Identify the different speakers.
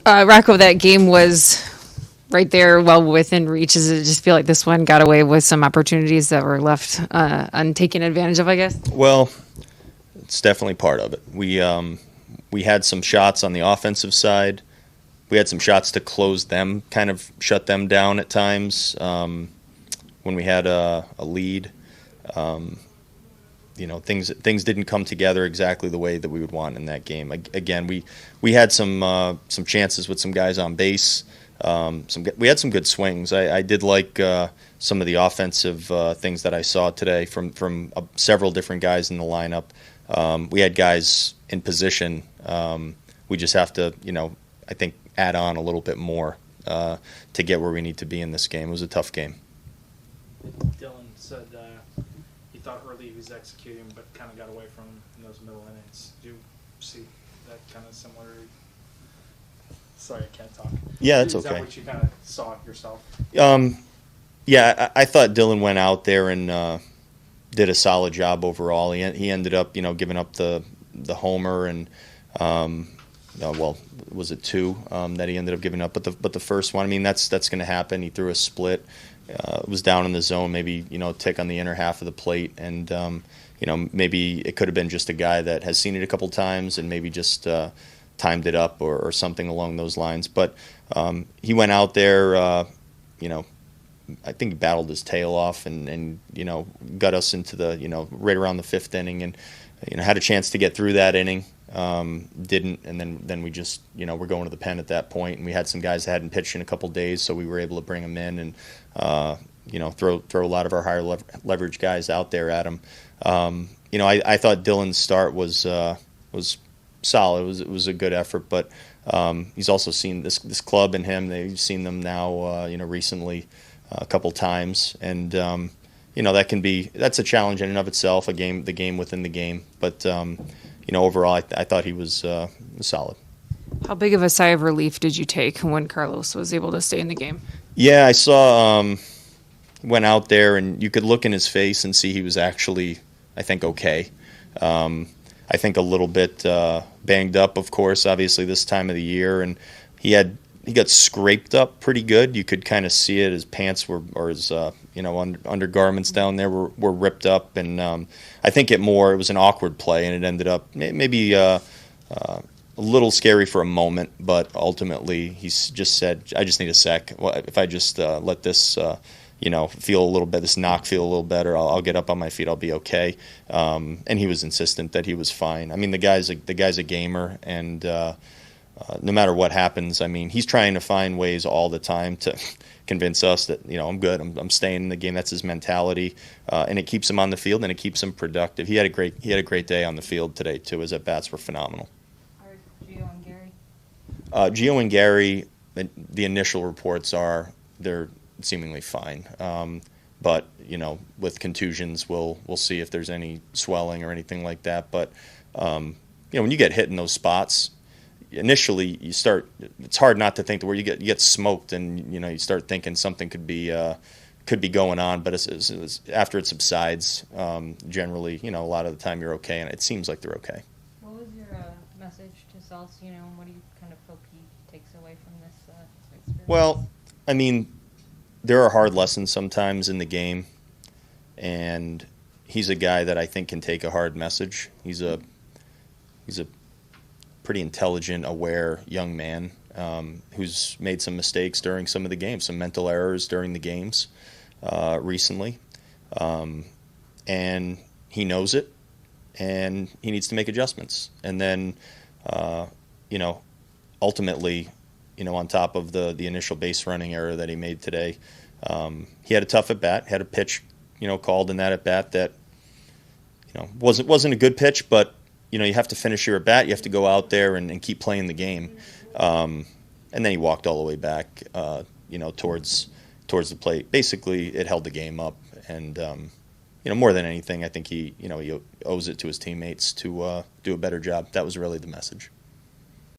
Speaker 1: Rocco, that game was right there, well within reach. Does it just feel like this one got away with some opportunities that were left untaken advantage of, I guess?
Speaker 2: Well, it's definitely part of it. We had some shots on the offensive side. We had some shots to close them, kind of shut them down at times when we had a lead. Things didn't come together exactly the way that we would want in that game. Again, we had some chances with some guys on base. We had some good swings. I did like some of the offensive things that I saw today from several different guys in the lineup. We had guys in position. We just have to, I think, add on a little bit more to get where we need to be in this game. It was a tough game.
Speaker 3: Dylan said he thought early he was executing, but kind of got away from him in those middle innings. Do you see that kind of similar? Sorry, I can't talk.
Speaker 2: Yeah, that's okay.
Speaker 3: Is that what you kind of saw yourself?
Speaker 2: Yeah, I thought Dylan went out there and did a solid job overall. He ended up, giving up the homer and was it two that he ended up giving up? But the first one, I mean, that's going to happen. He threw a split. Was down in the zone, maybe tick on the inner half of the plate, and maybe it could have been just a guy that has seen it a couple times and maybe just timed it up or something along those lines. But he went out there, I think he battled his tail off and got us into the right around the fifth inning and had a chance to get through that inning. Didn't, and then we just we're going to the pen at that point, and we had some guys that hadn't pitched in a couple days, so we were able to bring them in and throw a lot of our higher leverage guys out there at him. I thought Dylan's start was solid. It was a good effort, but he's also seen this club and him. They've seen them now recently a couple times, and that's a challenge in and of itself. The game within the game, but. Overall, I thought he was solid.
Speaker 1: How big of a sigh of relief did you take when Carlos was able to stay in the game?
Speaker 2: Yeah, I saw went out there, and you could look in his face and see he was actually, I think, okay. I think a little bit banged up, of course, obviously this time of the year, and he got scraped up pretty good. You could kind of see it. His pants or his undergarments down there were ripped up, and I think it was an awkward play, and it ended up maybe a little scary for a moment, but ultimately he just said, "I just need a sec. If I just let this feel a little bit, this knock feel a little better, I'll get up on my feet. I'll be okay." And he was insistent that he was fine. I mean, the guy's a gamer, and no matter what happens, I mean, he's trying to find ways all the time to convince us that I'm good. I'm staying in the game. That's his mentality, and it keeps him on the field and it keeps him productive. He had a great day on the field today too. His at bats were phenomenal.
Speaker 4: Are Gio and Gary?
Speaker 2: Gio and Gary, the initial reports are they're seemingly fine, but with contusions, we'll see if there's any swelling or anything like that. But when you get hit in those spots. Initially, it's hard not to think where you get smoked, and you start thinking something could be going on. But after it subsides, generally, a lot of the time you're okay, and it seems like they're okay.
Speaker 4: What was your message to Celso? What do you kind of hope he takes away from this experience?
Speaker 2: Well, I mean, there are hard lessons sometimes in the game, and he's a guy that I think can take a hard message. He's a pretty intelligent, aware young man who's made some mistakes during some of the games, some mental errors during the games recently. And he knows it, and he needs to make adjustments. And then, ultimately, on top of the initial base running error that he made today, he had a tough at-bat, had a pitch, called in that at-bat that, wasn't a good pitch, but you have to finish your at-bat. You have to go out there and keep playing the game. And then he walked all the way back, towards the plate. Basically, it held the game up. And, more than anything, I think he owes it to his teammates to do a better job. That was really the message.